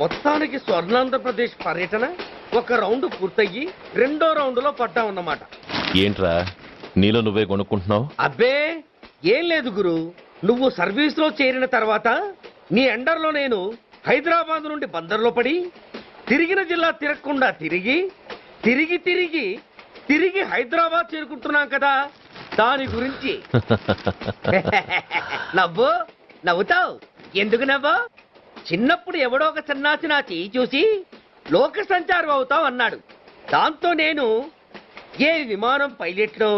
మొత్తానికి స్వర్ణాంధ్రప్రదేశ్ పర్యటన ఒక రౌండ్ పూర్తయ్యి రెండో రౌండ్ లో పడ్డామన్నమాట. ఏంట్రా నీలో నువ్వే కొనుక్కుంటున్నావు? అబ్బే ఏం లేదు గురు, నువ్వు సర్వీస్ లో చేరిన తర్వాత నీ అండర్లో నేను హైదరాబాద్ నుండి బందర్లో పడి తిరిగిన జిల్లా తిరగకుండా తిరిగి తిరిగి తిరిగి తిరిగి హైదరాబాద్ చేరుకుంటున్నాం కదా, దాని గురించి. నవ్వు నవ్వుతావు ఎందుకు నవ్వు? చిన్నప్పుడు ఎవడో ఒక సన్నాసి నా చేయి చూసి లోక సంచారం అవుతావు అన్నాడు. దాంతో నేను ఏ విమానం పైలట్లో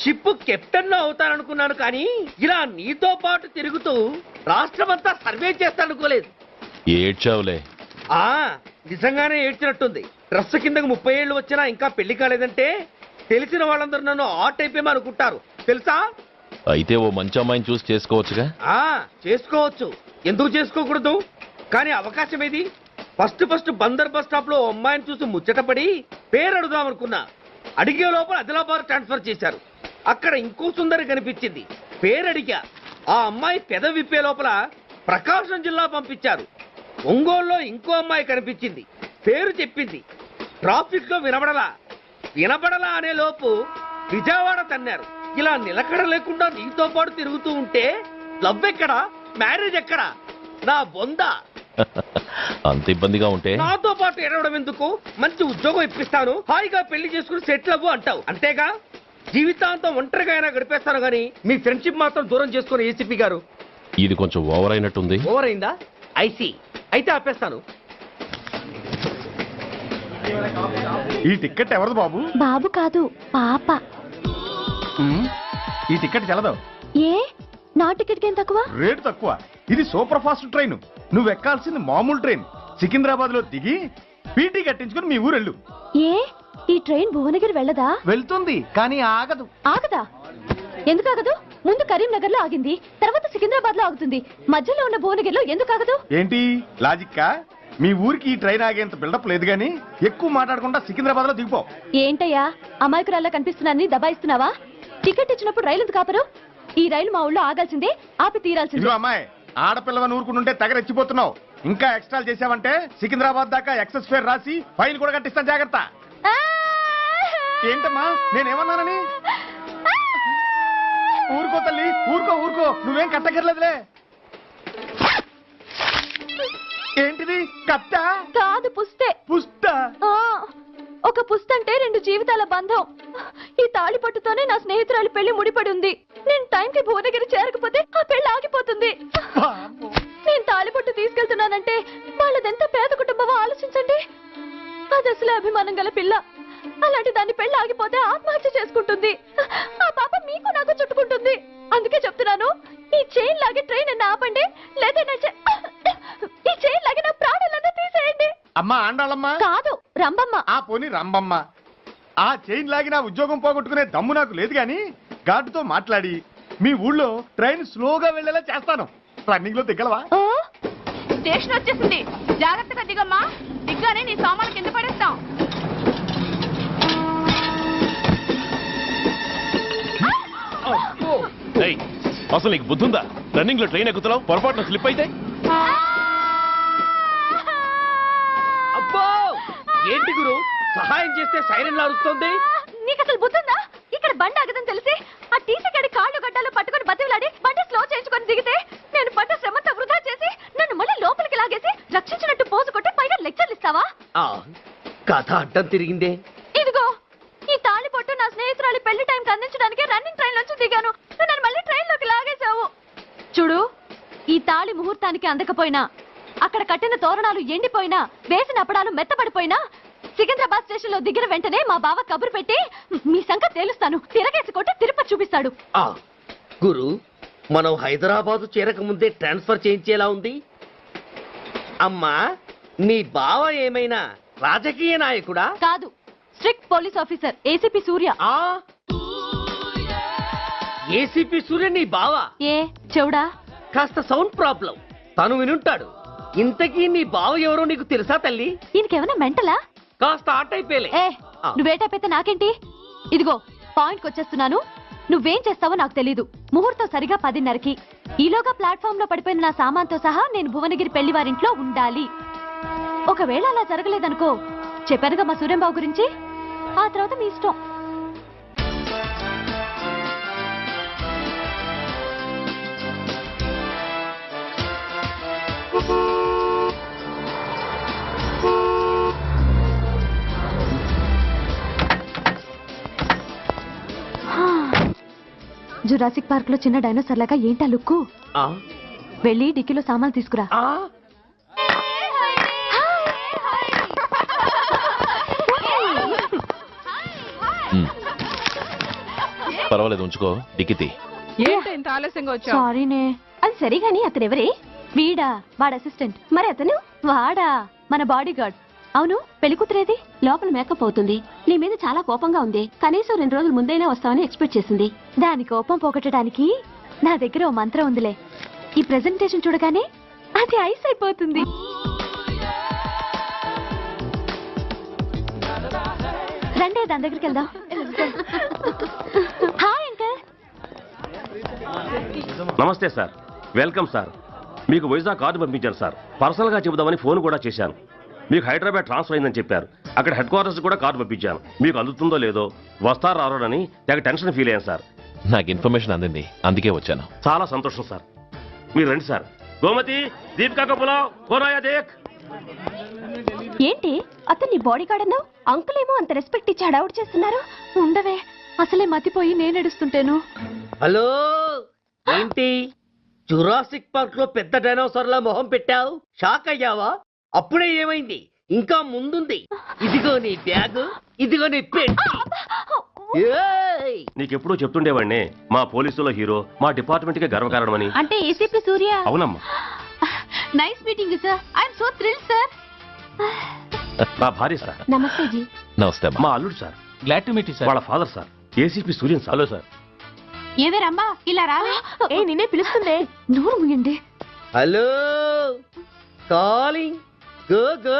షిప్ కెప్టెన్ లో అవుతాననుకున్నాను, కానీ ఇలా నీతో పాటు తిరుగుతూ రాష్ట్రమంతా సర్వే చేస్తాననుకోలేదు. ఏడ్చావులే. నిజంగానే ఏడ్చినట్టుంది. డ్రెస్ కిందకు 30 ఏళ్ళు వచ్చినా ఇంకా పెళ్లి కాలేదంటే తెలిసిన వాళ్ళందరూ నన్ను ఆట్ అయిపోయి అనుకుంటారు తెలుసా. అయితే ఓ మంచి అమ్మాయిని చూసి చేసుకోవచ్చుగా. చేసుకోవచ్చు, ఎందుకు చేసుకోకూడదు? కానీ అవకాశం ఏది? ఫస్ట్ బందర్ బస్ స్టాప్ లో అమ్మాయిని చూసి ముచ్చటపడి పేరు అడుగుదామనుకున్నా. అడిగే లోపల ఆదిలాబాద్ ట్రాన్స్ఫర్ చేశారు. అక్కడ ఇంకో సుందరి కనిపించింది, పేరు అడిగా. ఆ అమ్మాయి పెద విప్పే లోపల ప్రకాశం జిల్లా పంపించారు. ఒంగోలులో ఇంకో అమ్మాయి కనిపించింది, పేరు చెప్పింది. ట్రాఫిక్ లో వినబడలా అనే లోపు విజయవాడ తన్నారు. ఇలా నిలకడ లేకుండా నీతో పాటు తిరుగుతూ ఉంటే లవ్ ఎక్కడా, మ్యారేజ్ ఎక్కడా? నా బొంద. అంత ఇబ్బందిగా ఉంటే నాతో పాటు ఎడవడం ఎందుకు? మంచి ఉద్యోగం ఇప్పిస్తాను, హాయిగా పెళ్లి చేసుకుని సెటిల్ అవ్వు అంటావు అంతేగా. జీవితాంతం ఒంటరిగా అయినా గడిపేస్తాను గానీ మీ ఫ్రెండ్షిప్ మాత్రం దూరం చేసుకుని ఏసీపీ గారు. ఇది కొంచెం ఓవర్ అయినట్టుంది. ఓవర్ అయిందా? ఐసీ, అయితే ఆపేస్తాను. ఈ టికెట్ ఎవరిది బాబు? బాబు కాదు, పాప. ఈ టికెట్ చెల్లదు. ఏ నా టికెట్ ఏం తక్కువ? రేటు తక్కువ. ఇది సూపర్ ఫాస్ట్ ట్రైన్. నువ్వు ఎక్కాల్సింది మామూలు ట్రైన్. సికింద్రాబాద్ లో దిగి పీటీ కట్టించుకుని మీ ఊరెళ్ళు. ఏ ఈ ట్రైన్ భువనగిరి వెళ్ళదా? వెళ్తుంది కానీ ఆగదు. ఆగదా? ఎందుకు ఆగదు? ముందు కరీంనగర్ లో ఆగింది, తర్వాత సికింద్రాబాద్ లో ఆగుతుంది. మధ్యలో ఉన్న భువనగిరిలో ఎందుకు ఆగదు? ఏంటి లాజిక్కా? మీ ఊరికి ఈ ట్రైన్ ఆగేంత బిల్డప్ లేదు గానీ ఎక్కువ మాట్లాడకుండా సికింద్రాబాద్ లో దిగిపో. ఏంటయ్యా అమాయకురాల్లా కనిపిస్తున్నానని దబాయిస్తున్నావా? టికెట్ ఇచ్చినప్పుడు రైలు ఎందుకు ఆపరు? ఈ రైలు మా ఊళ్ళో ఆగాల్సిందే, ఆపి తీరాల్సిందే. అమ్మాయి, ఆడపిల్లవని ఊరుకుంటుంటే తెగరెచ్చిపోతున్నావు. ఇంకా ఎక్స్ట్రాలు చేసావంటే సికింద్రాబాద్ దాకా ఎక్సెస్ ఫేర్ రాసి ఫైన్ కూడా కట్టిస్తాను, జాగ్రత్త. ఏంటమ్మా నేనేమన్నానని? ఊరుకో తల్లి, ఊరుకో, నువ్వేం కట్టగర్లేదులే. ఏంటిది? కట్ట కాదు, పుస్తే. పుస్తా? ఒక పుస్తంటే 2 జీవితాల బంధం. ఈ తాళి పట్టుతోనే నా స్నేహితురాలి పెళ్లి ముడిపడి ఉంది. నేను టైంకి భువనగిరి చేరకపోతే ఆ పెళ్లి ఆగిపోతుంది. నేను తాళిపట్టు తీసుకెళ్తున్నానంటే వాళ్ళదెంత పేద కుటుంబమో ఆలోచించండి. అది అసలు అభిమానం గల పిల్ల. అలాంటి దాన్ని పెళ్లి ఆగిపోతే ఆత్మహత్య చేసుకుంటుంది. ఆ పాప మీకు నాకు చుట్టుకుంటుంది. అందుకే చెప్తున్నాను, ఈ చైన్ లాగే ట్రైన్ అన్న ఆపండి, లేదా ఈ చైన్ లాగే నా ప్రాణాలన్నా తీసేయండి. అమ్మా ఆండాళమ్మ కాదు, రంబమ్మ. ఆ పోని రంబమ్మ. ఆ చైన్ లాగి నా ఉద్యోగం పోగొట్టుకునే దమ్ము నాకు లేదు గాని గార్డుతో మాట్లాడి మీ ఊళ్ళో ట్రైన్ స్లోగా వెళ్లేలా చేస్తాను. రన్నింగ్ లో దిగలవా? స్టేషన్ వచ్చేసింది, జాగ్రత్తగా దిగమ్మా. దిగ్గానే నీ సామాన్లు కింద పడేస్తాం. అసలు నీకు బుద్ధుందా? రన్నింగ్ లో ట్రైన్ ఎక్కుతున్నావు, పొరపాటున స్లిప్ అయితే? అబ్బో ఏంటి గురు, సహాయం చేస్తే సైరన్ అరుస్తుంది. నీకు అసలు బుద్ధుందా? ఇక్కడ బండి ఆగదని తెలిసి ఆ టీసీ గడి కాళ్ళు గడ్డాలు పట్టుకొని బతిలాడి బండి స్లో చేయించుకొని దిగితే నేను పడ్డ శ్రమంతా వృధా చేసి నన్ను మళ్ళీ లోపలికి లాగేసి రక్షించినట్టు పోజు కొట్టి పైగా లెక్చర్లు ఇస్తావా? కథ అడ్డం తిరిగిందే. ఇదిగో ఈ తాళి పొట్టు నా స్నేహితురాలి పెళ్లి టైంకి అందించడానికి రన్నింగ్ ట్రైన్ నుంచి దిగాను. నువ్వు నన్ను మళ్ళీ ట్రైన్ లోకి లాగేశావు. చూడు, ఈ తాళి ముహూర్తానికి అందకపోయినా, అక్కడ కట్టిన తోరణాలు ఎండిపోయినా, వేసిన అప్పడాలు మెత్తపడిపోయినా, సికింద్రాబాద్ స్టేషన్ లో దిగిన వెంటనే మా బావ కబురు పెట్టి మీ సంగతి తేలుస్తాను, తిరగేసి కొట్టి తిరుపతి చూపిస్తాడు. గురు, మనం హైదరాబాద్ చేరక ముందే ట్రాన్స్ఫర్ చేయించేలా ఉంది. అమ్మా, నీ బావ ఏమైనా రాజకీయ నాయకుడా? కాదు, స్ట్రిక్ట్ పోలీస్ ఆఫీసర్, ఏసీపీ సూర్య. ఏసీపీ సూర్య నీ బావా? ఏ చెవుడా? కాస్త సౌండ్ ప్రాబ్లం, తను వినుంటాడు. ఇంతకీ నీ బావ ఎవరో నీకు తెలుసా తల్లి? ఈయనకేమైనా మెంటలా? కాస్త ఆటైపోయలే. నువ్వేటైపోతే నాకేంటి? ఇదిగో పాయింట్ వచ్చేస్తున్నాను. నువ్వేం చేస్తావో నాకు తెలీదు. ముహూర్తం సరిగా 10:30కి. ఈలోగా ప్లాట్ఫామ్ లో పడిపోయిన నా సామాన్తో సహా నేను భువనగిరి పెళ్లి వారింట్లో ఉండాలి. ఒకవేళ అలా జరగలేదనుకో, చెప్పానుగా మా సూర్యంబాబు గురించి, ఆ తర్వాత మీ ఇష్టం. జురాసిక్ పార్క్ లో చిన్న డైనోసార్ లాగా ఏంటా లుక్కు? వెళ్ళి డిక్కీలో సామాన్లు తీసుకురా. పర్వాలేదు, ఉంచుకో. డిక్కితి. ఏంటి ఇంత ఆలస్యంగా వచ్చావు? సారీనే. అది సరే గాని అతనెవరే? వీడా, వాడ అసిస్టెంట్. మరి అతను? వాడా, మన బాడీ గార్డ్. అవును, పెళ్లి కూతురేది? లోపల మేకప్ అవుతుంది. నీ మీద చాలా కోపంగా ఉంది. కనీసం 2 రోజుల ముందైనా వస్తావని ఎక్స్పెక్ట్ చేసింది. దాని కోపం పోగొట్టడానికి నా దగ్గర ఓ మంత్రం ఉందిలే. ఈ ప్రెజెంటేషన్ చూడగానే అది ఐస్ అయిపోతుంది. రండి, దాని దగ్గరికి వెళ్దాం. Hi uncle. నమస్తే సార్, వెల్కమ్ సార్. మీకు వైజాగ్ కార్డు పంపించాను సార్. పర్సనల్ గా చెబుదామని ఫోన్ కూడా చేశాను. మీకు హైదరాబాద్ ట్రాన్స్ఫర్ అయిందని చెప్పారు. అక్కడ హెడ్ క్వార్టర్స్ కూడా కార్డు పంపించాను. మీకు అందుతుందో లేదో, వస్తారో రారోనని తెగ టెన్షన్ ఫీల్ అయ్యాను సార్. నాకు ఇన్ఫర్మేషన్ అందింది, అందుకే వచ్చాను. చాలా సంతోషం సార్. మీరు రండి సార్. గోమతి, దీపికా కపులావ్, కోరాయా దేక్. ఏంటి అతన్ని బాడీ గార్డ్ అన్నావు? అంకుల్ ఏమో అంత రెస్పెక్ట్ ఇచ్చి హడావుడు చేస్తున్నారు. ఉండవే, అసలే మతిపోయి నేనెడుస్తుంటేను. హలో, ఏంటి జురాసిక్ పార్క్ లో పెద్ద డైనోసార్ లా మొహం పెట్టావు? షాక్ అయ్యావా? అప్పుడే ఏమైంది? ఇంకా ముందుంది. ఇదిగో నీ బ్యాగ్, ఇదిగో నీ పెట్టి. నీకెప్పుడూ చెప్తుండేవాడిని, మా పోలీసులో హీరో, మా డిపార్ట్మెంట్ కి గర్వకారణమని. అంటే ఏసీపీ సూర్య. అవునమ్మా. Nice meeting sir. I'm so thrilled sir. నా భార్య సార్. నమస్తే జీ. నమస్తే. మా అల్లుడు sir. Glad to meet you sir. వాళ్ళ father sir, ACP Suryan sir. Hello sir. ఏవే రమ్మా, ఇలా రావే. ఏ నిన్నే పిలుస్తుందే. నోరు ముయ్యండి. Hello, calling. Go go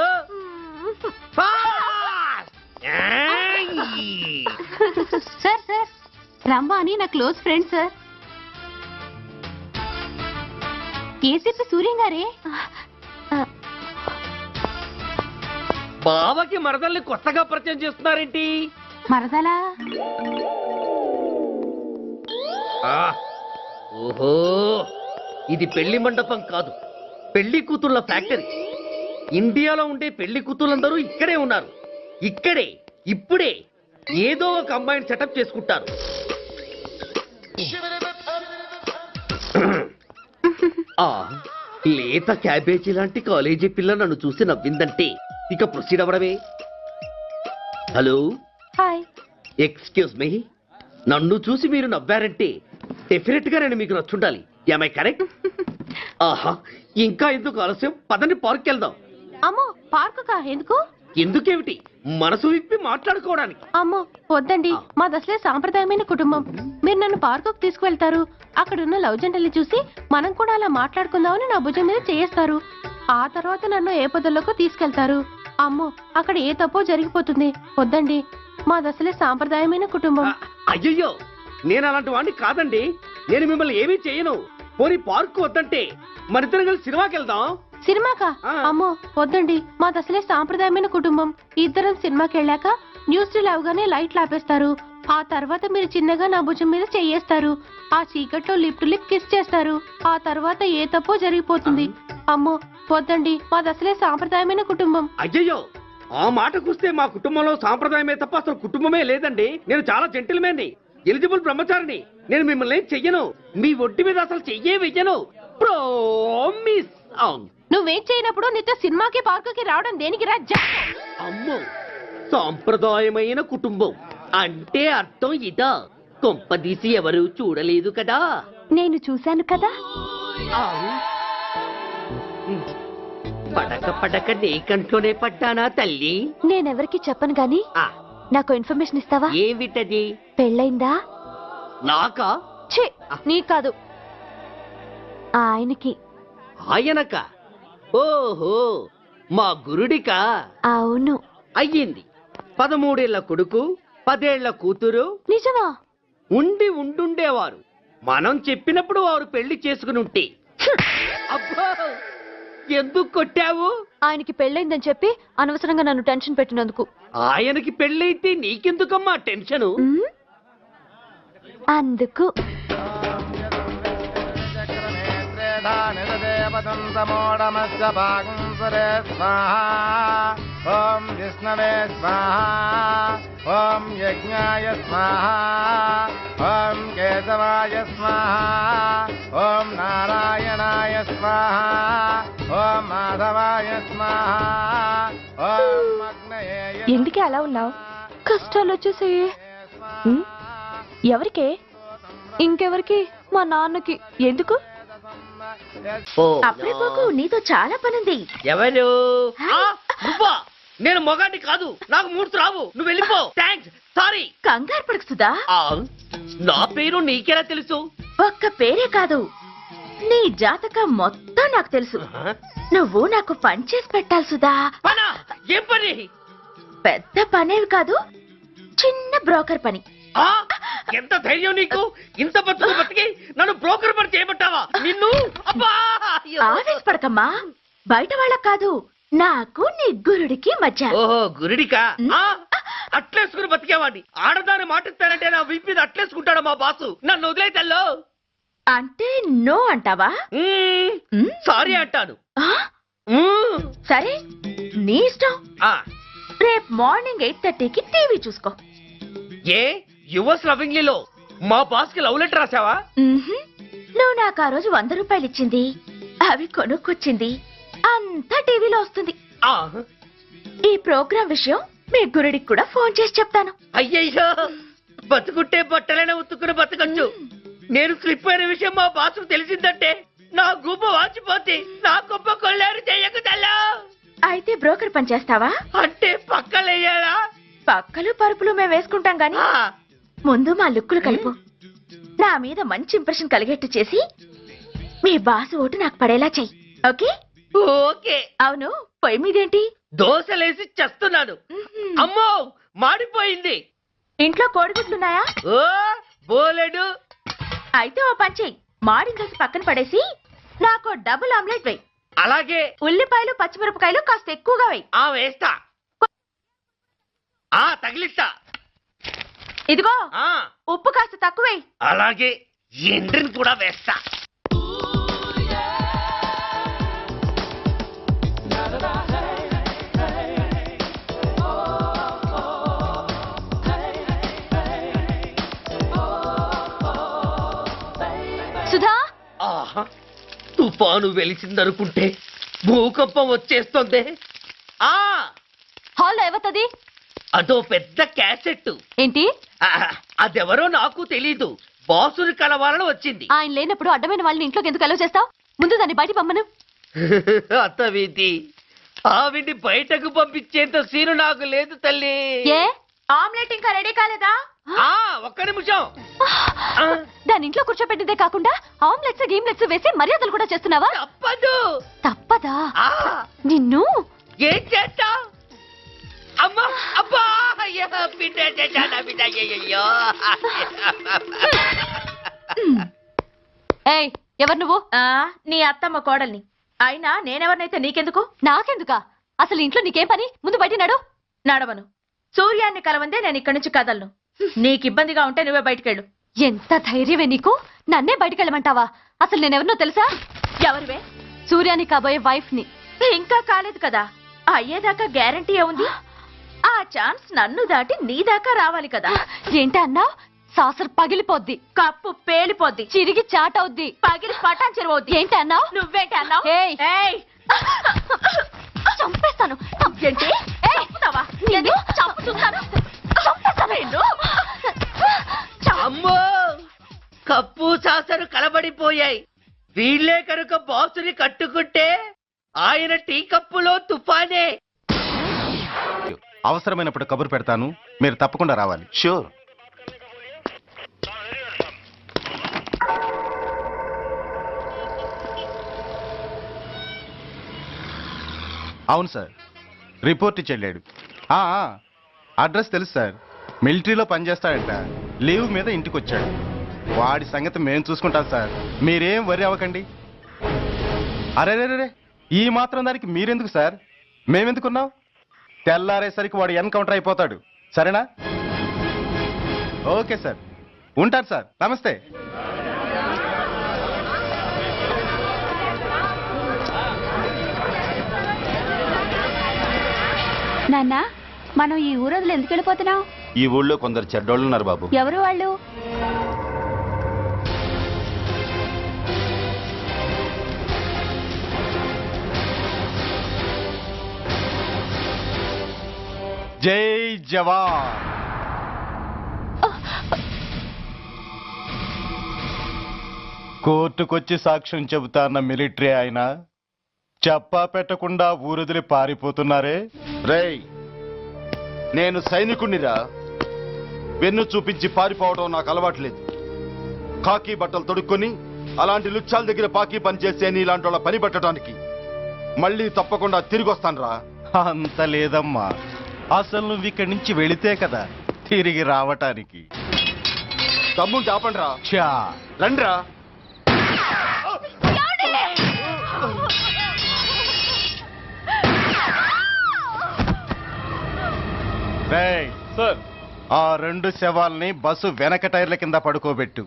sir sir, Ramma అని నా close friend sir. ACP Suryam గారే. బావకి మరదల్ని కొత్తగా పరిచయం చేస్తున్నారేంటి? మరదలా? ఓహో, ఇది పెళ్లి మండపం కాదు, పెళ్లి కూతుళ్ళ ఫ్యాక్టరీ. ఇండియాలో ఉండే పెళ్లి కూతుళ్ళందరూ ఇక్కడే ఉన్నారు. ఇక్కడే ఇప్పుడే ఏదో ఒక అమ్మాయిని సెటప్ చేసుకుంటారు. ఆ లేత క్యాబేజీ లాంటి కాలేజీ పిల్ల నన్ను చూసి నవ్విందంటే ఇక ప్రొసీడ్ అవ్వడమే. Hello, hi. Excuse me. నన్ను చూసి మీరు నవ్వారంటే డెఫినెట్ గా నేను మీకు నచ్చుండాలి. Am I correct? ఆహా, ఇంకా ఎందుకు ఆలస్యం? పదండి, పార్క్ వెళ్దాం. అమ్మో, పార్కు కా? ఎందుకు? ఎందుకేమిటి, మనసు విప్పి మాట్లాడుకోవడానికి. అమ్మో వద్దండి, మాది అసలే సాంప్రదాయమైన కుటుంబం. మీరు నన్ను పార్కుకు తీసుకువెళ్తారు, అక్కడున్న లవ్ జంటల్ని చూసి మనం కూడా అలా మాట్లాడుకుందామని నా భుజం మీద చేస్తారు. ఆ తర్వాత నన్ను ఏ పొదల్లోకి తీసుకెళ్తారు. అమ్మో, అక్కడ ఏ తప్పో జరిగిపోతుంది. వద్దండి, మాది అసలే సాంప్రదాయమైన కుటుంబం. అయ్యయ్యో, నేను అలాంటి వాడిని కాదండి. నేను మిమ్మల్ని ఏమీ చేయను. పోనీ పార్క్ వద్దంటే మరిద్దరం కలిసి సినిమాకి వెళ్దాం. సినిమాకా? అమ్మో వద్దండి, మాది అసలే సాంప్రదాయమైన కుటుంబం. ఇద్దరం సినిమాకి వెళ్ళాక న్యూస్ అవగానే లైట్లు ఆపేస్తారు. ఆ తర్వాత మీరు చిన్నగా నా భుజం మీద చెయ్యేస్తారు. ఆ చీకట్లో లిప్ టు లిప్ కిస్ చేస్తారు. ఆ తర్వాత ఏ తప్పో జరిగిపోతుంది. అమ్మో వద్దండి, మాది అసలే సాంప్రదాయమైన కుటుంబం. అయ్యయ్యో, ఆ మాటకొస్తే మా కుటుంబంలో సాంప్రదాయమే తప్ప అసలు కుటుంబమే లేదండి. నేను చాలా జెంటిల్మెన్ని, ఎలిజిబుల్ బ్రహ్మచారిని. నేను మిమ్మల్ని ఏం చెయ్యను. మీ ఒడ్డు మీద అసలు చెయ్యే వెయ్యను. ప్రామిస్. నువ్వేం చేయనప్పుడు నీతో సినిమాకి పార్కుకి రావడం దేనికి రా? అమ్మో, సాంప్రదాయమైన కుటుంబం అంటే అర్థం ఇదా? కొంపదీసి ఎవరు చూడలేదు కదా? నేను చూశాను కదా. పడక పడక నీ కంట్లోనే పడ్డానా తల్లి? నేనెవరికి చెప్పను గాని నాకు ఇన్ఫర్మేషన్ ఇస్తావా? ఏమిటది? పెళ్ళైందా? నాకా? ఛీ, నీ కాదు, ఆయనకి. ఆయనక? ఓహో, మా గురుడికా? అవును. అయ్యింది. 13 ఏళ్ల కొడుకు, 10 ఏళ్ల కూతురు. నిజమా? ఉండుండేవారు. మనం చెప్పినప్పుడు వారు పెళ్లి చేసుకుని ఉంటే. అబ్బో, ఎందుకు కొట్టావు? ఆయనకి పెళ్ళైందని చెప్పి అనవసరంగా నన్ను టెన్షన్ పెట్టినందుకు. ఆయనకి పెళ్ళైతే నీకెందుకమ్మా టెన్షను? ఉమ్, అందుకు. ఓం విష్ణవే స్వాహ, ఓం యజ్ఞాయ స్వాహ, ఓం కేశవాయ స్వాహ, ఓం నారాయణాయ స్వాహ, ఓం మాధవాయ స్వాహ, ఓం అగ్నయే ఎందుకే అలా ఉన్నావు? కష్టాలు వచ్చేసాయి. ఉమ్, ఎవరికే? ఇంకెవరికి? మా నాన్నకి. ఎందుకు? అప్పుడే పోకు, నీతో చాలా పనుంది. ఎవరు? నువ్వా? నేను మొగాన్ని కాదు, నాకు మూడ్స్ రావు. నువ్వు వెళ్ళిపో. Thanks, sorry. కంగారు పడకు సుధా. నా పేరు నీకెలా తెలుసు? ఒక్క పేరే కాదు, నీ జాతకం మొత్తం నాకు తెలుసు. నువ్వు నాకు పని చేసి పెట్టాలి సుధా. పనా? ఏం పని? పెద్ద పనేవి కాదు, చిన్న బ్రోకర్ పని. ఆ? ఎంత ధైర్యం నీకు? ఇంత బతుకు బతికి నన్ను బ్రోకర్ పని చేయబట్టావా? నిన్ను అబ్బా! అయ్యో. ఆవేశపడకమ్మా, బయట వాళ్ళకు కాదు, నాకు నీ గురుడికి మధ్య. ఓహో, గురుడికా? అట్లేసుకుని బతికేవాడిని. ఆడదాని మాటిస్తానంటే నా వీపు మీద అట్లేసుకుంటాడు మా బాసు. నన్ను వదిలే తల్లో. అంటే నో అంటావా? మ్? సారీ అంటాను. ఆ? మ్మ్. సరే, నీ ఇష్టం. ఆ, రేపు మార్నింగ్ 8:30కి టీవీ చూసుకో. ఏ యువర్స్ లవింగ్లీలో మా బాస్ కి లవ్ లెటర్ రాసావా? మ్మ్హ్మ్. నువ్వు నాకు ఆ రోజు 100 రూపాయలు ఇచ్చింది, అవి కొనుక్కొచ్చింది అంతా టీవీలో వస్తుంది. ఆ, ఈ ప్రోగ్రాం విషయం మీ గురుడికి కూడా ఫోన్ చేసి చెప్తాను. అయ్యయ్యో, బతుకుంటే బట్టలైనా ఉత్తుకుని బతకచ్చు. నేను స్లిప్ అయిన విషయం మా బాసు తెలిసిందంటే నా గుబ్బ వాచిపోతే నా గొప్ప కొల్లారు చెయ్యకు తల్లా. అయితే బ్రోకర్ పని చేస్తావా? అంటే పక్కలేయాలా? పక్కలు పరుపులు మేము వేసుకుంటాం గాని ఆ, ముందు మా లుక్కులు కలుపు. నా మీద మంచి ఇంప్రెషన్ కలిగేట్టు చేసి మీ బాసు ఓటు నాకు పడేలా చెయ్యి. ఓకే? ఓకే. అవును, పొయ్యి మీదేంటి? దోశలేసి చేస్తున్నాను. మ్మ్హ్మ్. అమ్మో, మాడిపోయింది. ఇంట్లో కోడిగుడ్లున్నాయా? ఓ బోలెడు. అయితే ఓ పని చెయ్యి, మాడిన దోశ పక్కన పడేసి నాకు డబుల్ ఆమ్లెట్ వేయి. అలాగే. ఉల్లిపాయలు పచ్చిమిరపకాయలు కాస్త ఎక్కువగా వేయి. ఆ వేస్తా. ఆ తగిలిస్తా. ఇదిగో ఆ ఉప్పు కాస్త తక్కువ వేయి. అలాగే. ఎండ్రిని కూడా వేస్తా. సుధా, ఆహా, తుఫాను వెలిసిందనుకుంటే భూకంపం వచ్చేస్తుంది. ఆ హాల్లో ఎవతది? అదో పెద్ద క్యాసెట్. ఏంటి? అదెవరో నాకు తెలీదు. బాసుని కలవాలని వచ్చింది. ఆయన లేనప్పుడు అడ్డమైన వాళ్ళని ఇంట్లోకి ఎందుకు అలౌ చేస్తావు? ముందు దాన్ని బయట పంపను. అత్తవీతి, ఆవిడ్ని బయటకు పంపించేంత సీను నాకు లేదు తల్లి. ఏ? ఆమ్లెట్ ఇంకా రెడీ కాలేదా? ఆ ఒక్క నిమిషం. ఆ, దాని ఇంట్లో కూర్చోపెట్టిందే కాకుండా ఆమ్లెట్స్ గీమ్లెట్స్ వేసి మర్యాదలు కూడా చేస్తున్నావా? తప్పదు. తప్పదా? ఆ నిన్ను ఏం చేస్తా? అమ్మా, అబ్బా, అయ్యో, బిడ్డ చేశానా బిడ్డ, అయ్యయ్యో. ఏయ్, ఎవరు నువ్వు? నీ అత్తమ్మ కోడల్ని. అయినా నేనెవరినైతే నీకెందుకు? నాకెందుకా? అసలు ఇంట్లో నీకేం పని? ముందు బయట నడు. నడవను. సూర్యాన్ని కలవందే నేను ఇక్కడి నుంచి కదలను. నీకు ఇబ్బందిగా ఉంటే నువ్వే బయటికెళ్ళు. ఎంత ధైర్యమే నీకు? నన్నే బయటకెళ్ళమంటావా? అసలు నేనెవరినో తెలుసా? ఎవరివే? సూర్యాని కాబోయే వైఫ్ ని. ఇంకా కాలేదు కదా, అయ్యేదాకా గ్యారంటీ ఏముంది? ఆ ఛాన్స్ నన్ను దాటి నీ దాకా రావాలి కదా. ఏంటి అన్నావ్? సాసర్ పగిలిపోద్ది, కప్పు పేలిపోద్ది, చిరిగి చాటవుద్ది, పగిలి పటాన్ చెరువవుద్ది. ఏంటి అన్నావ్? నువ్వేంటి అన్నావు? ఏయ్. ఏయ్, చంపేస్తాను. ఏంటి? చంపుతావా? నిన్ను చంపుతున్నాను. చంపేస్తాను నిన్ను. అమ్మో, కప్పు సాసరు కలబడిపోయాయి. వీళ్ళే కనుక బాసుని కట్టుకుంటే ఆయన టీ కప్పులో తుఫానే. అవసరమైనప్పుడు కబురు పెడతాను, మీరు తప్పకుండా రావాలి. షూర్. అవును సార్, రిపోర్ట్ ఇచ్చి వెళ్ళాడు. అడ్రస్ తెలుసు సార్, మిలిటరీలో పనిచేస్తాడంట. లీవ్ మీద ఇంటికి వచ్చాడు. వాడి సంగతి మేము చూసుకుంటాం సార్, మీరేం వరి అవ్వకండి. అరే ఈ మాత్రం దానికి మీరెందుకు సార్? మేమెందుకున్నాం? తెల్లారేసరికి వాడు ఎన్కౌంటర్ అయిపోతాడు. సరేనా? ఓకే సార్, ఉంటారు సార్. నమస్తే. నాన్న, మనం ఈ ఊరొదిలు ఎందుకు వెళ్ళిపోతున్నాం? ఈ ఊళ్ళో కొందరు చెడ్డోళ్ళు ఉన్నారు బాబు. ఎవరు వాళ్ళు? జై జవాన్. కోర్టుకొచ్చి సాక్ష్యం చెబుతా అన్న మిలిటరీ ఆయన చెప్పా పెట్టకుండా ఊరొదిలి పారిపోతున్నారే. రేయ్, నేను సైనికుణ్ణిరా. వెన్ను చూపించి పారిపోవడం నాకు అలవాట్లేదు. కాకి బట్టలు తొడుక్కొని అలాంటి లుచ్చాల దగ్గర పాకి పనిచేసే నీలాంటి వాళ్ళ పని పెట్టడానికి మళ్ళీ తప్పకుండా తిరిగి వస్తానురా. అంత లేదమ్మా, అసలు నువ్వు ఇక్కడి నుంచి వెళితే కదా తిరిగి రావటానికి. తమ్ముంటే ఆపండిరా. చా రండిరా. రేయ్, సార్, ఆ 2 శవాల్ని బస్సు వెనక టైర్ల కింద పడుకోబెట్టు.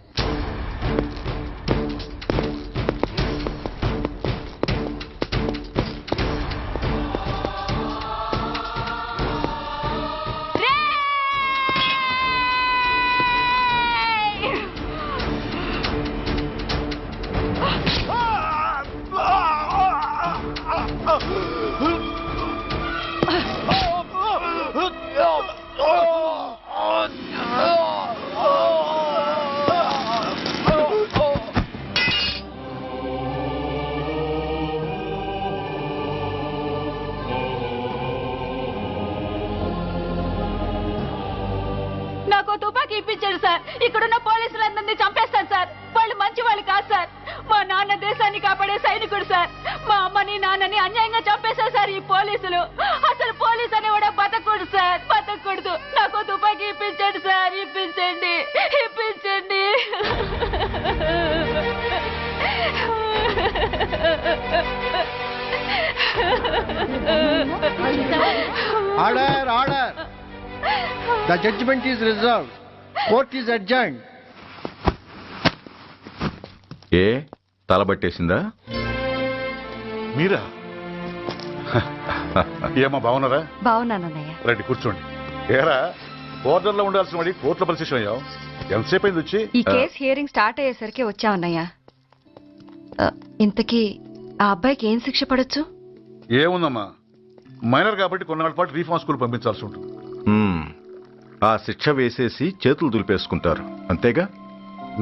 నాకు తుపాకీ ఇప్పించాడు సార్. ఇక్కడున్న పోలీసులందరినీ చంపేస్తాను సార్. వాళ్ళు మంచి వాళ్ళు కాదు సార్. మా నాన్న దేశాన్ని కాపాడే సైనికుడు సార్. మా అమ్మని నాన్నని అన్యాయంగా చంపేశారు సార్ ఈ పోలీసులు. అసలు పోలీసు అనేవాడు బతకూడదు సార్, బతకూడదు. నాకు తుపాకీ ఇప్పించండి సార్, ఇప్పించండి, ఇప్పించండి. Order, order. The judgment is reserved. Court is adjourned. ఏ తలబట్టేసిందా? మీరా? ఏమో బాగున్నారా? బాగున్నానన్నయ్య. రండి కూర్చోండి. ఏరా, బోర్డర్లో ఉండాల్సిన వాడి కోర్టులో పరిశీలన అయ్యావు. ఎంతసేపు అయింది వచ్చి? ఈ కేసు హియరింగ్ స్టార్ట్ అయ్యేసరికి వచ్చామన్నయ్య. ఇంతకీ ఆ అబ్బాయికి ఏం శిక్ష పడొచ్చు? ఏముందమ్మా, మైనర్ కాబట్టి కొన్నాళ్ళ పాటు రీఫార్మ్ స్కూల్ పంపించాల్సి ఉంటుంది. ఆ శిక్ష వేసేసి చేతులు దులిపేసుకుంటారు, అంతేగా?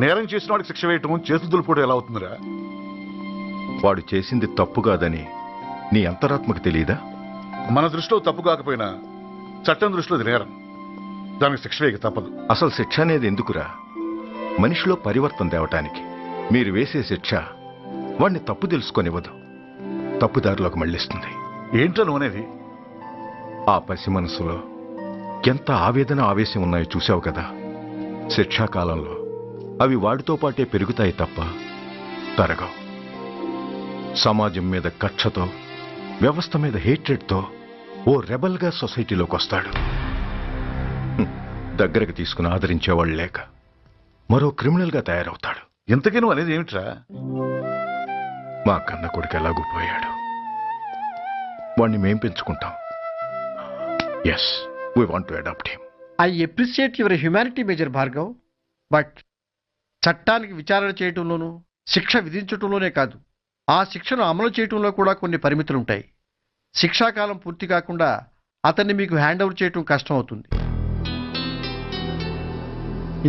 నేరం చేసిన వాడికి శిక్ష వేయటం చేతులు దులుపుకోవడం ఎలా అవుతుందిరా? వాడు చేసింది తప్పు కాదని నీ అంతరాత్మకు తెలియదా? మన దృష్టిలో తప్పు కాకపోయినా చట్టం దృష్టిలో ఇది నేరం. దానికి శిక్ష వేయక తప్పదు. అసలు శిక్ష అనేది ఎందుకురా? మనిషిలో పరివర్తన తేవటానికి. మీరు వేసే శిక్ష వాడిని తప్పు తెలుసుకొనివ్వదు, తప్పుదారిలోకి మళ్ళిస్తుంది. ఏంటో నువ్వనేది? ఆ పసి మనసులో ఎంత ఆవేదన ఆవేశం ఉన్నాయో చూశావు కదా. శిక్షాకాలంలో అవి వాడితో పాటే పెరుగుతాయి తప్ప తరగవు. సమాజం మీద కక్షతో, వ్యవస్థ మీద హేట్రెడ్తో ఓ రెబల్గా సొసైటీలోకి వస్తాడు. దగ్గరకు తీసుకుని ఆదరించేవాళ్ళు లేక మరో క్రిమినల్గా తయారవుతాడు. ఇంతకీ నువ్వు అనేది ఏమిట్రా? మా కన్న కొడుకు ఎలాగూ పోయాడు, వాణ్ణి మేం పెంచుకుంటాం. Yes, we want to adopt him. I appreciate your humanity, Major Bhargav. But చట్టానికి విచారణ చేయటంలోనూ శిక్ష విధించటంలోనే కాదు, ఆ శిక్షను అమలు చేయటంలో కూడా కొన్ని పరిమితులుంటాయి. శిక్షాకాలం పూర్తి కాకుండా అతన్ని మీకు హ్యాండ్ ఓవర్ చేయటం కష్టం అవుతుంది.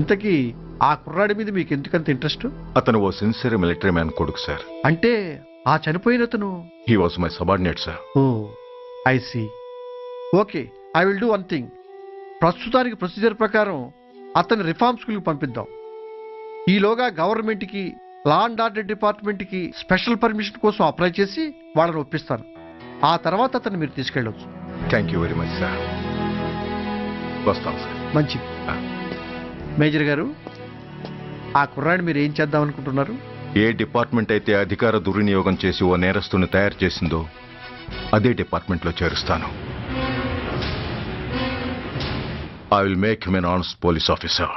ఇంతకీ ఆ కుర్రాడి మీద మీకు ఎందుకంత ఇంట్రెస్ట్? అతను ఓ సిన్సియర్ మిలిటరీ మ్యాన్ కొడుకు సార్. అంటే ఆ చనిపోయినతను? He was my subordinate sir. Oh, I see. Okay, I will do one thing. ప్రస్తుతానికి ప్రొసీజర్ ప్రకారం అతన్ని రిఫార్మ్ స్కూల్కి పంపిద్దాం. ఈలోగా గవర్నమెంట్కి, లా అండ్ ఆర్డర్ డిపార్ట్మెంట్కి స్పెషల్ పర్మిషన్ కోసం అప్లై చేసి వాళ్ళని ఒప్పిస్తాను. ఆ తర్వాత అతన్ని మీరు తీసుకెళ్ళవచ్చు. Thank you very much sir. వస్తాం సార్. మంచిది. మేజర్ గారు, ఆ కుర్రాడిని మీరు ఏం చేద్దాం అనుకుంటున్నారు? ఏ డిపార్ట్మెంట్ అయితే అధికార దుర్వినియోగం చేసి ఓ నేరస్తుని తయారు చేసిందో అదే డిపార్ట్మెంట్లో చేరుస్తాను. I will make him an honest police officer.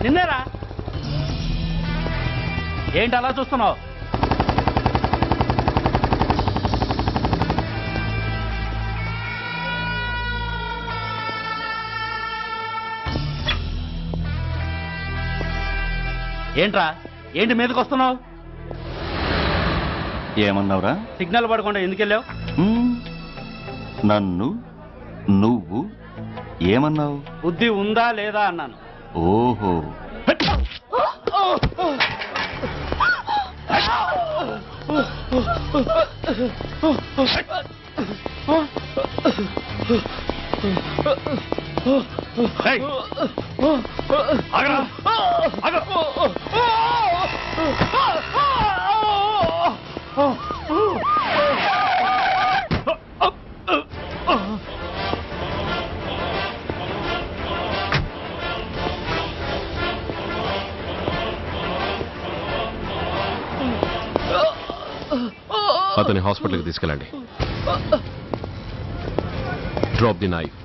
నిన్నేరా ఏంటి అలా చూస్తున్నావు? ఏంట్రా ఏంటి మీదకి వస్తున్నావు? ఏమన్నావురా? సిగ్నల్ పడకుండా ఎందుకు వెళ్ళావు? నన్ను నువ్వు ఏమన్నావు? బుద్ధి ఉందా లేదా అన్నాను. ఓహో, అతని హాస్పిటల్కి తీసుకెళ్ళండి. Drop the knife.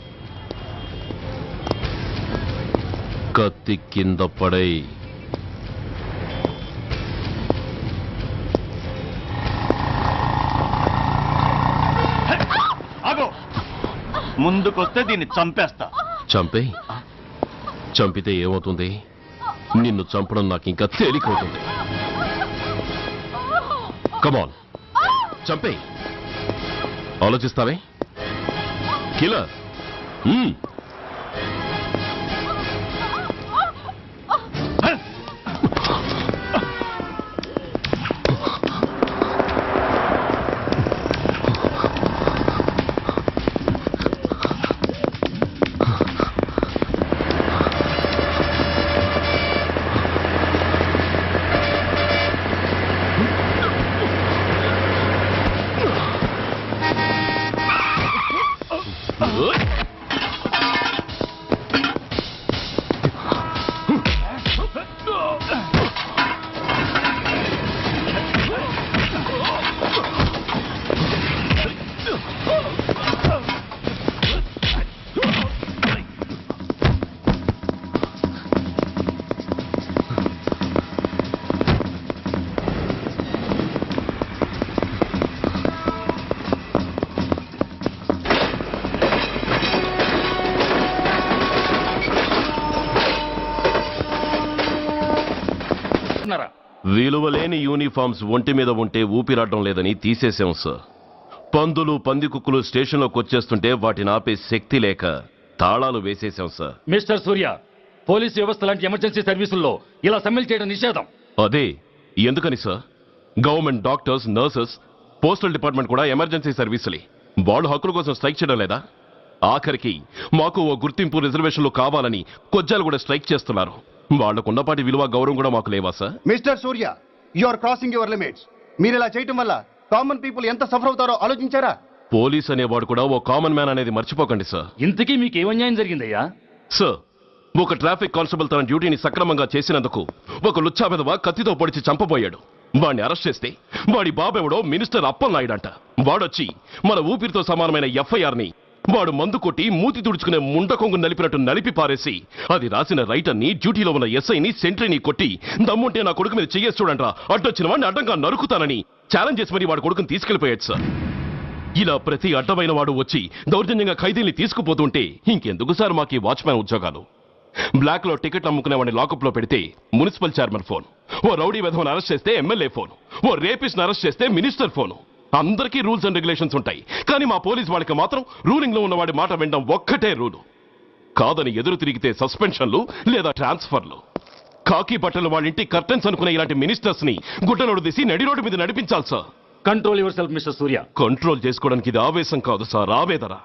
కత్తి కింద పడై. ముందుకొస్తే దీన్ని చంపేస్తా. చంపే. చంపితే ఏమవుతుంది? నిన్ను చంపడం నాకు ఇంకా తేలికవుతుంది. కమాన్, చంపే. ఆలోచిస్తావే కిల్లర్? విలువలేని యూనిఫామ్స్ ఒంటి మీద ఉంటే ఊపిరాడడం లేదని తీసేశాం సార్. పందులు పందికుక్కులు స్టేషన్లోకి వచ్చేస్తుంటే వాటిని ఆపే శక్తి లేక తాళాలు వేసేశాం సార్. మిస్టర్ సూర్య, పోలీసు వ్యవస్థ లాంటి ఎమర్జెన్సీ సర్వీసుల్లో ఇలా సమ్మెలు చేయడం నిషేధం. అదే ఎందుకని sir? Government doctors, nurses, postal department కూడా ఎమర్జెన్సీ సర్వీసులే. వాళ్ళు హక్కుల కోసం స్ట్రైక్ చేయడం లేదా? ఆఖరికి మాకు ఓ గుర్తింపు రిజర్వేషన్లు కావాలని కొజ్జాలు కూడా స్ట్రైక్ చేస్తున్నారు. వాళ్లకున్నపాటి విలువ గౌరవం కూడా మాకు లేవా sir? Mister Surya, you are crossing your limits. మీరు ఇలా చేయటం వల్ల కామన్ పీపుల్ ఎంత సఫర్ అవుతారో ఆలోచించారా? పోలీస్ అనేవాడు కూడా ఓ కామన్ మ్యాన్ అనేది మర్చిపోకండి సార్. ఇంతకీ మీకు ఏమన్యాయం జరిగిందయ్యా? సార్, ఒక ట్రాఫిక్ కానిస్టేబుల్ తన డ్యూటీని సక్రమంగా చేసినందుకు ఒక లుచ్చా పెదవ కత్తితో పొడిచి చంపబోయాడు. వాడిని అరెస్ట్ చేస్తే వాడి బాబెవడో మినిస్టర్ అప్పలనాయుడంట. వాడొచ్చి మన ఊపిరితో సమానమైన ఎఫ్ఐఆర్ని వాడు మందు కొట్టి మూతి తుడుచుకునే ముండకొంగు నలిపినట్టు నలిపి పారేసి అది రాసిన రైటర్ని, డ్యూటీలో ఉన్న ఎస్ఐని, సెంట్రీని కొట్టి దమ్ముంటే నా కొడుకు మీద చెయ్యేసి చూడంట్రా, అడ్డొచ్చిన వాడిని అడ్డంగా నరుకుతానని ఛాలెంజ్ చేసి మరి వాడు కొడుకుని తీసుకెళ్లిపోయాడు సార్. ఇలా ప్రతి అడ్డమైన వాడు వచ్చి దౌర్జన్యంగా ఖైదీల్ని తీసుకుపోతుంటే ఇంకెందుకు సార్ మాకు ఈ వాచ్మ్యాన్ ఉద్యోగాలు? బ్లాక్ లో టికెట్ అమ్ముకునే వాడిని లాకప్ లో పెడితే మున్సిపల్ చైర్మన్ ఫోన్, ఓ రౌడీ విధవను అరెస్ట్ చేస్తే ఎమ్మెల్యే ఫోన్, ఓ రేపిస్ట్ అరెస్ట్ చేస్తే మినిస్టర్ ఫోను. అందరికీ రూల్స్ అండ్ రెగ్యులేషన్స్ ఉంటాయి, కానీ మా పోలీస్ వాళ్ళకి మాత్రం రూలింగ్ లో ఉన్న వాడి మాట వినడం ఒక్కటే రూలు. కాదని ఎదురు తిరిగితే సస్పెన్షన్లు లేదా ట్రాన్స్ఫర్లు. కాకి బట్టలు వాళ్ళ ఇంటి కర్టెన్స్ అనుకునే ఇలాంటి మినిస్టర్స్ ని గుడ్డనోడు తీసి నడి రోడ్డు మీద నడిపించాలి sir. Control your self mister Surya. Control చేసుకోవడానికి ఇది ఆవేశం కాదు సార్, ఆవేదన.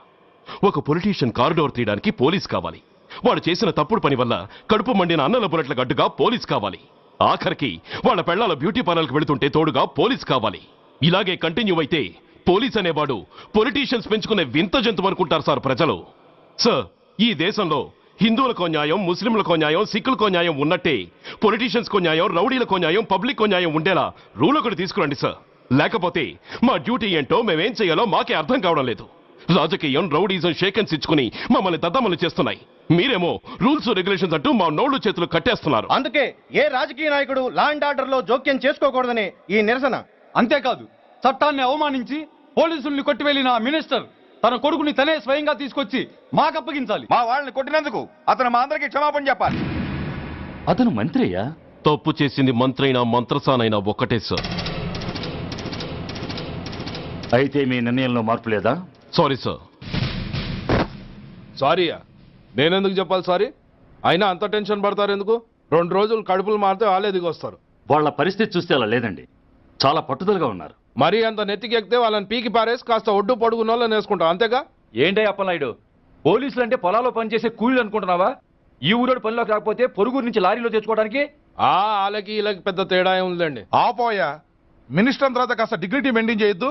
ఒక పొలిటీషియన్ కారిడోర్ తీయడానికి పోలీస్ కావాలి. వాడు చేసిన తప్పుడు పని వల్ల కడుపు మండిన అన్నల బుల్లెట్ల గడ్డుగా పోలీస్ కావాలి. ఆఖరికి వాళ్ళ పెళ్లాల బ్యూటీ పార్లర్కి వెళుతుంటే తోడుగా పోలీస్ కావాలి. ఇలాగే కంటిన్యూ అయితే పోలీస్ అనేవాడు పొలిటీషియన్స్ పెంచుకునే వింత జంతువు అనుకుంటారు సార్ ప్రజలు. సార్, ఈ దేశంలో హిందువులకో న్యాయం, ముస్లింలకో న్యాయం, సిక్కులకో న్యాయం ఉన్నట్టే పొలిటీషియన్స్కో న్యాయం, రౌడీలకో న్యాయం, పబ్లిక్కో న్యాయం ఉండేలా రూల్ ఒకటి తీసుకురండి సార్. లేకపోతే మా డ్యూటీ ఏంటో మేమేం చేయాలో మాకే అర్థం కావడం లేదు. రాజకీయం, రౌడీజం షేకెన్స్ ఇచ్చుకుని మమ్మల్ని దద్దమలు చేస్తున్నాయి. మీరేమో రూల్స్ రెగ్యులేషన్స్ అంటూ మా నోళ్లు చేతులు కట్టేస్తున్నారు. అందుకే ఏ రాజకీయ నాయకుడు లా అండ్ ఆర్డర్ లో జోక్యం చేసుకోకూడదని ఈ నిరసన. అంతేకాదు, చట్టాన్ని అవమానించి పోలీసుల్ని కొట్టివెళ్లిన మినిస్టర్ తన కొడుకుని తనే స్వయంగా తీసుకొచ్చి మాకు అప్పగించాలి. మా వాళ్ళని కొట్టినందుకు అతను మా అందరికి క్షమాపణ చెప్పాలి. అతను మంత్రి అయ్యా. తప్పు చేసింది మంత్రైనా మంత్రసానైనా ఒక్కటే సార్. అయితే మీ నిర్ణయంలో మార్పు లేదా? Sorry sir. సారీయా? నేనెందుకు చెప్పాలి సారీ? అయినా అంత టెన్షన్ పడతారు ఎందుకు? 2 రోజులు కడుపులు మారితే వాళ్ళే దిగొస్తారు. వాళ్ళ పరిస్థితి చూస్తే అలా లేదండి, చాలా పట్టుదలగా ఉన్నారు. మరీ అంత నెత్తికెక్కితే వాళ్ళని పీకి పారేసి కాస్త ఒడ్డు పొడుగున్న వాళ్ళని వేసుకుంటాం, అంతేగా? ఏంటే అప్పలనాయుడు, పోలీసులు అంటే పొలాల్లో పనిచేసే కూలీలు అనుకుంటున్నావా? ఈ ఊరోడు పనిలోకి రాకపోతే పొరుగురు నుంచి లారీలో తెచ్చుకోవడానికి వాళ్ళకి వీళ్ళకి పెద్ద తేడా ఉందండి. ఆపోయా, మినిస్టర్ తర్వాత కాస్త డిగ్నిటీ మెయింటైన్ చేయొద్దు.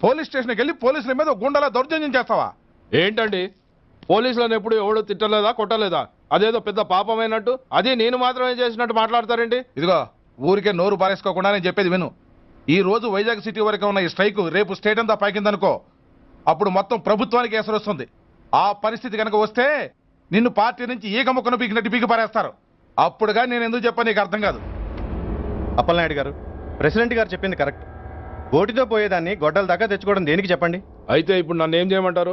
పోలీస్ స్టేషన్కి వెళ్ళి పోలీసుల మీద గుండెలా దౌర్జన్యం చేస్తావా? ఏంటండి, పోలీసులను ఎప్పుడు ఎవడు తిట్టలేదా, కొట్టలేదా? అదేదో పెద్ద పాపమైనట్టు, అదే నేను మాత్రమే చేసినట్టు మాట్లాడతారండి. ఇదిగో, ఊరికే నోరు పారేసుకోకుండా నేను చెప్పేది విను. ఈ రోజు వైజాగ్ సిటీ వరకు ఉన్న ఈ స్ట్రైక్ రేపు స్టేట్ అంతా పైకిందనుకో, అప్పుడు మొత్తం ప్రభుత్వానికి ఎసరు వస్తుంది. ఆ పరిస్థితి కనుక వస్తే నిన్ను పార్టీ నుంచి ఈగ ముక్కను పీకినట్టు పీకి పారేస్తారు. అప్పుడుగా నేను ఎందుకు చెప్పా నీకు అర్థం కాదు. అప్పలనాయుడు గారు, ప్రెసిడెంట్ గారు చెప్పింది కరెక్ట్. ఓటితో పోయేదాన్ని గొడ్డల దాకా తెచ్చుకోవడం దేనికి చెప్పండి? అయితే ఇప్పుడు నన్ను ఏం చేయమంటారు?